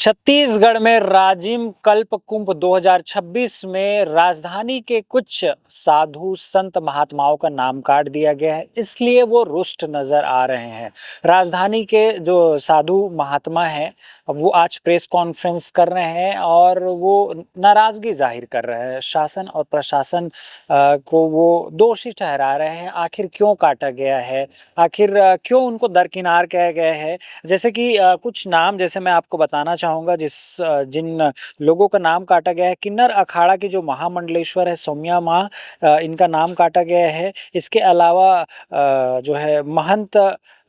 छत्तीसगढ़ में राजिम कल्प कुंभ 2026 में राजधानी के कुछ साधु संत महात्माओं का नाम काट दिया गया है, इसलिए वो रुष्ट नजर आ रहे हैं। राजधानी के जो साधु महात्मा हैं वो आज प्रेस कॉन्फ्रेंस कर रहे हैं और वो नाराजगी जाहिर कर रहे हैं। शासन और प्रशासन को वो दोषी ठहरा रहे हैं। आखिर क्यों काटा गया है, आखिर क्यों उनको दरकिनार किया गया है। जैसे कि कुछ नाम जैसे मैं आपको बताना चाहूँगा जिन लोगों का नाम काटा गया है। किन्नर अखाड़ा के जो महामंडलेश्वर है सौम्या माँ, इनका नाम काटा गया है। इसके अलावा जो है महंत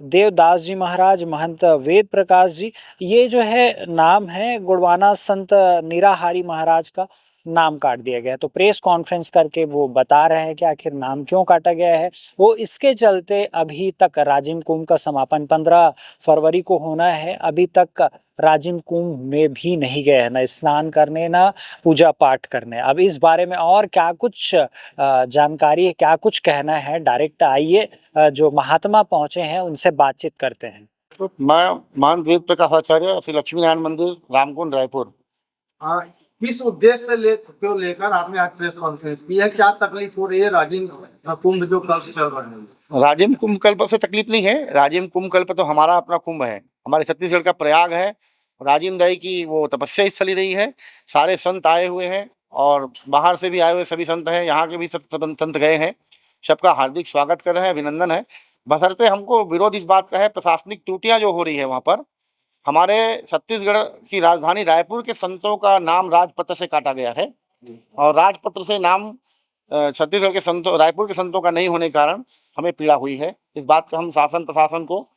देवदास जी महाराज, महंत वेद प्रकाश जी, ये जो है नाम है। गुणवाना संत निराहारी महाराज का नाम काट दिया गया है। तो प्रेस कॉन्फ्रेंस करके वो बता रहे हैं कि आखिर नाम क्यों काटा गया है। वो इसके चलते अभी तक राजिम कुंभ का समापन 15 फरवरी को होना है, अभी तक राजिम कुंभ में भी नहीं गए हैं, ना स्नान करने ना पूजा पाठ करने। अब इस बारे में और क्या कुछ जानकारी है, क्या कुछ कहना है, डायरेक्ट आइए जो महात्मा पहुंचे हैं उनसे बातचीत करते हैं। तो मैं महंत वेद प्रकाश आचार्य, श्री लक्ष्मी नारायण मंदिर, रामकुंड, रायपुर। किस उद्देश्य से क्यों लेकर आपने आज प्रेस कॉन्फ्रेंस की है? क्या तकलीफ हो रही है राजिम कुंभ जो कल से चल रहा है? राजिम कुंभ कल्प से तकलीफ नहीं है। राजिम कुंभ कल्प तो हमारा अपना कुंभ है, हमारे छत्तीसगढ़ का प्रयाग है। राजिम दाई की वो तपस्या स्थली रही है। सारे संत आए हुए हैं और बाहर से भी आए हुए सभी संत हैं, यहाँ के भी संत गए हैं। सबका हार्दिक स्वागत कर रहे हैं, अभिनंदन है। बशर्ते हमको विरोध इस बात का है, प्रशासनिक त्रुटियां जो हो रही है वहाँ पर। हमारे छत्तीसगढ़ की राजधानी रायपुर के संतों का नाम राजपत्र से काटा गया है और राजपत्र से नाम छत्तीसगढ़ के संतों, रायपुर के संतों का नहीं होने के कारण हमें पीड़ा हुई है। इस बात का हम शासन प्रशासन को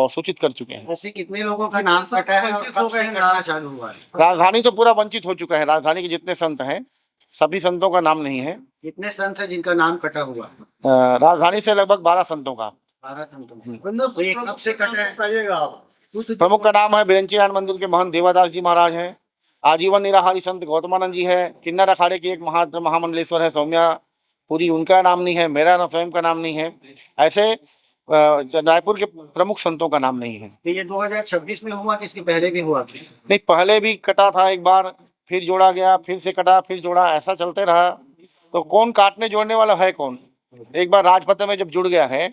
सूचित कर चुके हैं। ऐसे कितने लोगों का नाम कटा है और कब से कटना चालू हुआ है? राजधानी तो पूरा वंचित हो चुका है। राजधानी के जितने संत हैं सभी संतों का नाम नहीं है। कितने संत हैं जिनका नाम कटा हुआ है? राजधानी से लगभग 12 संतों का। 12 संतों तो ये कब से कटा है? प्रमुख का नाम है बिरंची नारायण मंदिर के महंत देवादास जी महाराज हैं। आजीवन निराहारी संत गौतमानंद जी है। किन्नर अखाड़े की एक महामंडलेश्वर है सौम्या पुरी, उनका नाम नहीं है। मेरा स्वयं का नाम नहीं है। ऐसे रायपुर के प्रमुख संतों का नाम नहीं है। तो ये 2026 में हुआ कि इसके पहले भी हुआ? नहीं, पहले भी कटा था एक बार, फिर जोड़ा गया, फिर से कटा, फिर जोड़ा, ऐसा चलते रहा। तो कौन काटने जोड़ने वाला है कौन? एक बार राजपत्र में जब जुड़ गया है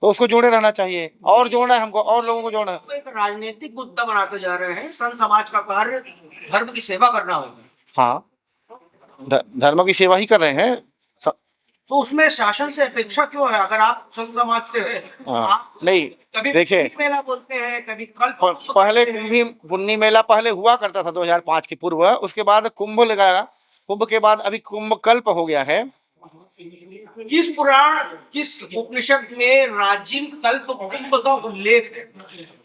तो उसको जोड़े रहना चाहिए। और जोड़ना है हमको, और लोगों को जोड़ना है। तो एक राजनीतिक मुद्दा बनाते जा रहे हैं। संत समाज का कार्य धर्म की सेवा करना होगा। हाँ, धर्म की सेवा ही कर रहे हैं। तो उसमें शासन से अपेक्षा क्यों है? अगर आप संत समाज से हैं, आप नहीं, कभी देखिए, कुंभ मेला बोलते हैं, कभी कल पहले पुन्नी मेला पहले हुआ करता था 2005 के पूर्व। उसके बाद कुंभ लगाया, कुंभ के बाद अभी कुंभ कल्प हो गया है। किस पुराण, किस उपनिषद में राजिम कल्प कुंभ का उल्लेख है?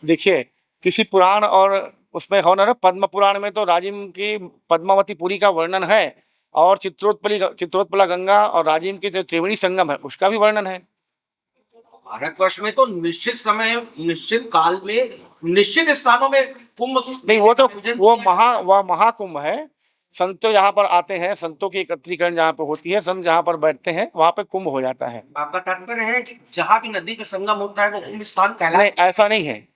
देखिए, किसी पुराण और उसमें हो ना, पद्म पुराण में तो राजिम की पद्मावती पुरी का वर्णन है और चित्रोत्पला गंगा और राजिम के जो त्रिवेणी संगम है उसका भी वर्णन है। भारतवर्ष में तो निश्चित समय, निश्चित काल में, निश्चित स्थानों में कुंभ नहीं, वो महाकुंभ है। संत यहाँ पर आते हैं, संतों की एकत्रीकरण जहाँ पे होती है, संत जहाँ पर बैठते हैं वहाँ पे कुंभ हो जाता है। आपका तात्पर्य है कि जहाँ भी नदी का संगम होता है वो कुंभ स्थान कहलाता है? नहीं, ऐसा नहीं है।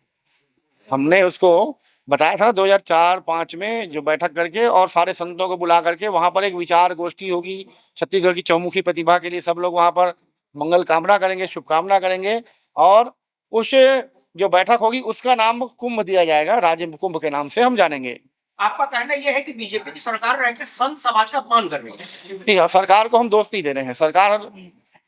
हमने उसको बताया था ना 2004-05 में जो बैठक करके और सारे संतों को बुला करके वहाँ पर एक विचार गोष्ठी होगी। छत्तीसगढ़ की चौमुखी प्रतिभा के लिए सब लोग वहाँ पर मंगल कामना करेंगे, शुभकामना करेंगे और उस जो बैठक होगी उसका नाम कुंभ दिया जाएगा। राजिम कुंभ के नाम से हम जानेंगे। आपका कहना यह है कि बीजेपी की सरकार रह के संत समाज का अपमान कर रही है? सरकार को हम दोस्त नहीं दे रहे हैं। सरकार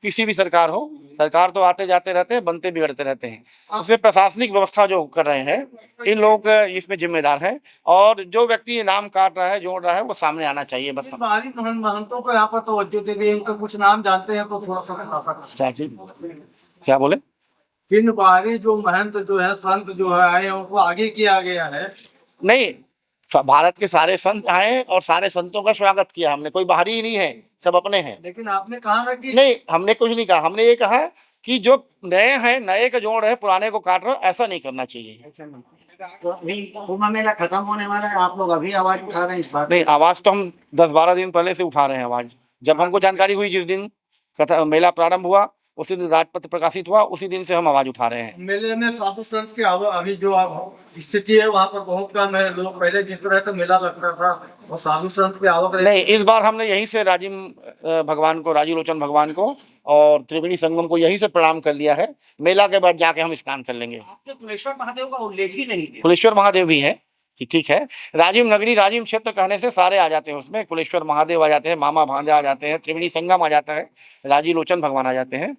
किसी भी सरकार हो, सरकार तो आते जाते रहते हैं, बनते बिगड़ते रहते हैं। उसमें प्रशासनिक व्यवस्था जो कर रहे हैं, इन लोग इसमें जिम्मेदार हैं और जो व्यक्ति ये नाम काट रहा है, जोड़ रहा है, वो सामने आना चाहिए। बस बाहरी महंतों को यहाँ पर तवज्जो दे रही है। इनको कुछ नाम जानते हैं तो थोड़ा सा खुलासा करें। क्या बोले? किन बाहरी जो महंत जो है, संत जो है आए हैं, उनको आगे किया गया है? नहीं, भारत के सारे संत आए और सारे संतों का स्वागत किया हमने। कोई बाहरी ही नहीं है, सब अपने हैं। लेकिन आपने कहा था कि नहीं, हमने कुछ नहीं कहा। हमने ये कहा कि जो नए हैं, नए का जोड़ रहे, पुराने को काट रहे, ऐसा नहीं करना चाहिए। तो अभी कुंभ मेला खत्म होने वाला है, आप लोग अभी आवाज उठा रहे हैं इस बात? नहीं, आवाज तो हम 10-12 दिन पहले से उठा रहे हैं आवाज। जब हमको जानकारी हुई, जिस दिन मेला प्रारंभ हुआ उसी दिन राजपत्र प्रकाशित हुआ, उसी दिन से हम आवाज उठा रहे हैं। मेले में साधु संत की अभी जो स्थिति है वहाँ पर बहुत कम है लोग। पहले जिस तरह से मेला लगता था वो साधु संत की आवक नहीं, इस बार हमने यहीं से राजिम भगवान को, राजीव लोचन भगवान को और त्रिवेणी संगम को यहीं से प्रणाम कर लिया है। मेला के बाद जाके हम स्नान कर लेंगे। आपने कुलेश्वर महादेव का उल्लेख ही नहीं किया। कुलेश्वर महादेव भी है, ठीक है। राजिम नगरी, राजिम क्षेत्र कहने से सारे आ जाते हैं उसमें। कुलेश्वर महादेव आ जाते हैं, मामा भांजा आ जाते हैं, त्रिवेणी संगम आ जाता है, राजीव लोचन भगवान आ जाते हैं।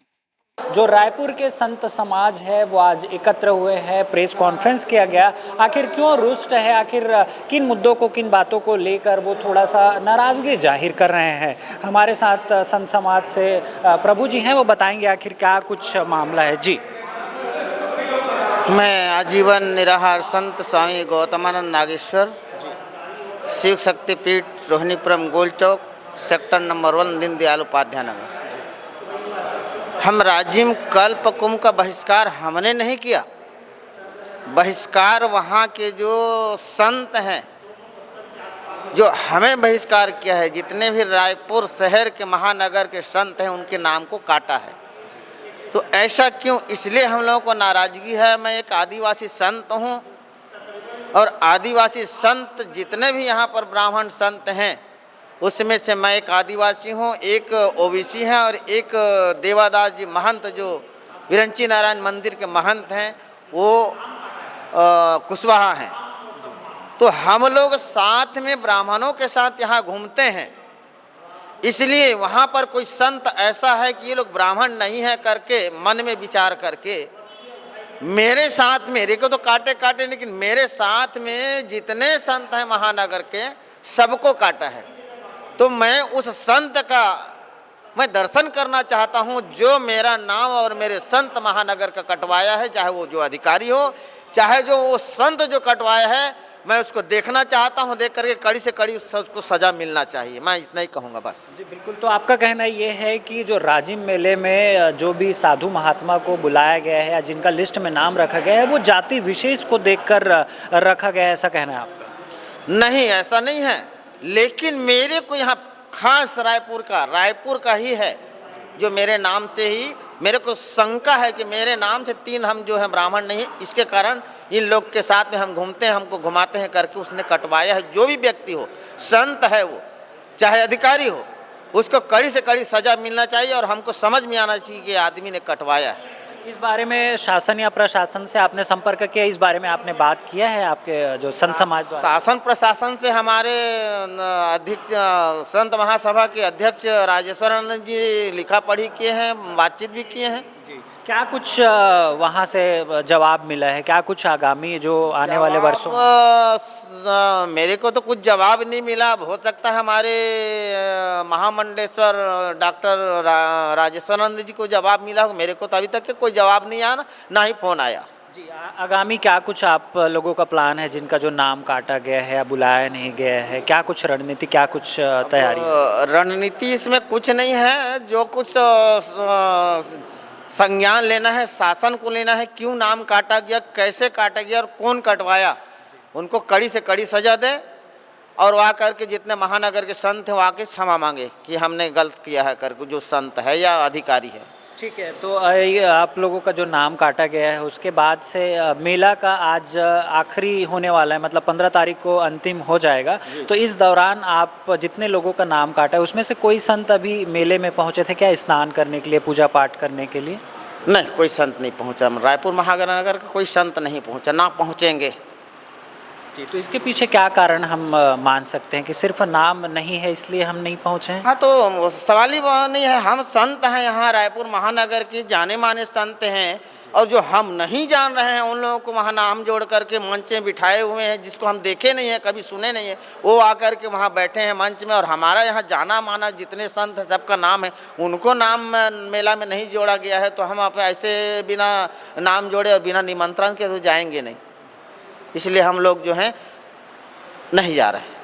जो रायपुर के संत समाज है वो आज एकत्र हुए हैं, प्रेस कॉन्फ्रेंस किया गया। आखिर क्यों रुष्ट है, आखिर किन मुद्दों को, किन बातों को लेकर वो थोड़ा सा नाराज़गी जाहिर कर रहे हैं। हमारे साथ संत समाज से प्रभु जी हैं, वो बताएंगे आखिर क्या कुछ मामला है। जी, मैं आजीवन निराहार संत स्वामी गौतमानंद नागेश्वर, शिव शक्तिपीठ रोहिणीपुरम गोल चौक, सेक्टर नंबर 1, दीनदयाल उपाध्याय नगर। हम राजिम कल्प कुंभ का बहिष्कार हमने नहीं किया, बहिष्कार वहाँ के जो संत हैं जो हमें बहिष्कार किया है। जितने भी रायपुर शहर के महानगर के संत हैं उनके नाम को काटा है। तो ऐसा क्यों? इसलिए हम लोगों को नाराज़गी है। मैं एक आदिवासी संत हूँ और आदिवासी संत जितने भी यहाँ पर ब्राह्मण संत हैं उसमें से मैं एक आदिवासी हूँ, एक ओबीसी हैं और एक देवादास जी महंत जो विरंची नारायण मंदिर के महंत हैं वो कुशवाहा हैं। तो हम लोग साथ में ब्राह्मणों के साथ यहाँ घूमते हैं। इसलिए वहाँ पर कोई संत ऐसा है कि ये लोग ब्राह्मण नहीं है करके मन में विचार करके मेरे साथ, मेरे को तो काटे लेकिन मेरे साथ में जितने संत हैं महानगर के सबको काटा है। तो मैं उस संत का मैं दर्शन करना चाहता हूँ जो मेरा नाम और मेरे संत महानगर का कटवाया है, चाहे वो जो अधिकारी हो चाहे जो वो संत जो कटवाया है, मैं उसको देखना चाहता हूँ। देख करके कड़ी से कड़ी उसको सज़ा मिलना चाहिए। मैं इतना ही कहूँगा बस। जी बिल्कुल। तो आपका कहना ये है कि जो राजिम मेले में जो भी साधु महात्मा को बुलाया गया है या जिनका लिस्ट में नाम रखा गया है वो जाति विशेष को देखकर रखा गया है, ऐसा कहना है आपका? नहीं, ऐसा नहीं है। लेकिन मेरे को यहाँ खास रायपुर का ही है जो मेरे नाम से ही मेरे को शंका है कि मेरे नाम से 3 हम जो हैं ब्राह्मण नहीं, इसके कारण इन लोग के साथ में हम घूमते हैं, हमको घुमाते हैं करके उसने कटवाया है। जो भी व्यक्ति हो, संत है वो चाहे अधिकारी हो, उसको कड़ी से कड़ी सज़ा मिलना चाहिए और हमको समझ में आना चाहिए कि आदमी ने कटवाया है। इस बारे में शासन या प्रशासन से आपने संपर्क किया, इस बारे में आपने बात किया है आपके जो संत समाज द्वारा? शासन प्रशासन से हमारे अध्यक्ष संत महासभा के अध्यक्ष राजेश्वरानंद जी लिखा पढ़ी किए हैं, बातचीत भी किए हैं। क्या कुछ वहाँ से जवाब मिला है? क्या कुछ आगामी जो आने वाले वर्षों मेरे को तो कुछ जवाब नहीं मिला। हो सकता है हमारे महामंडलेश्वर डॉक्टर राजेश्वरानंद जी को जवाब मिला हो। मेरे को तो अभी तक के कोई जवाब नहीं आया, ना ही फ़ोन आया। जी, आगामी क्या कुछ आप लोगों का प्लान है जिनका जो नाम काटा गया है या बुलाया नहीं गया है? क्या कुछ रणनीति, क्या कुछ तैयारी? रणनीति इसमें कुछ नहीं है। जो कुछ संज्ञान लेना है शासन को लेना है, क्यों नाम काटा गया, कैसे काटा गया और कौन कटवाया, उनको कड़ी से कड़ी सज़ा दे और वहाँ करके जितने महानगर के संत हैं वो आके क्षमा मांगे कि हमने गलत किया है करके, जो संत है या अधिकारी है। ठीक है। तो ये आप लोगों का जो नाम काटा गया है उसके बाद से मेला का आज आखिरी होने वाला है, मतलब 15 तारीख को अंतिम हो जाएगा। तो इस दौरान आप जितने लोगों का नाम काटा है उसमें से कोई संत अभी मेले में पहुंचे थे क्या, स्नान करने के लिए, पूजा पाठ करने के लिए? नहीं, कोई संत नहीं पहुंचा। रायपुर महानगर का कोई संत नहीं पहुंचा, ना पहुंचेंगे। जी, तो इसके पीछे क्या कारण हम मान सकते हैं कि सिर्फ नाम नहीं है इसलिए हम नहीं पहुँचे हैं? हाँ, तो सवाल ही नहीं है। हम संत हैं, यहाँ रायपुर महानगर के जाने माने संत हैं और जो हम नहीं जान रहे हैं उन लोगों को वहाँ नाम जोड़ करके मंच में बिठाए हुए हैं, जिसको हम देखे नहीं हैं, कभी सुने नहीं हैं, वो आकर के वहाँ बैठे हैं मंच में। और हमारा यहाँ जाना माना जितने संत हैं सबका नाम है, उनको नाम मेला में नहीं जोड़ा गया है। तो हम आप ऐसे बिना नाम जोड़े और बिना निमंत्रण के तो जाएंगे नहीं, इसलिए हम लोग जो हैं नहीं जा रहे हैं।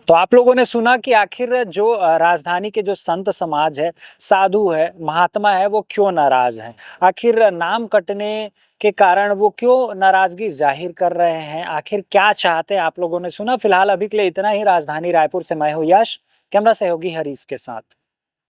तो आप लोगों ने सुना कि आखिर जो राजधानी के जो संत समाज है, साधु है, महात्मा है, वो क्यों नाराज हैं, आखिर नाम कटने के कारण वो क्यों नाराजगी जाहिर कर रहे हैं, आखिर क्या चाहते हैं, आप लोगों ने सुना। फिलहाल अभी के लिए इतना ही। राजधानी रायपुर से मैं हूँ यश, कैमरा सहयोगी हरीश के साथ।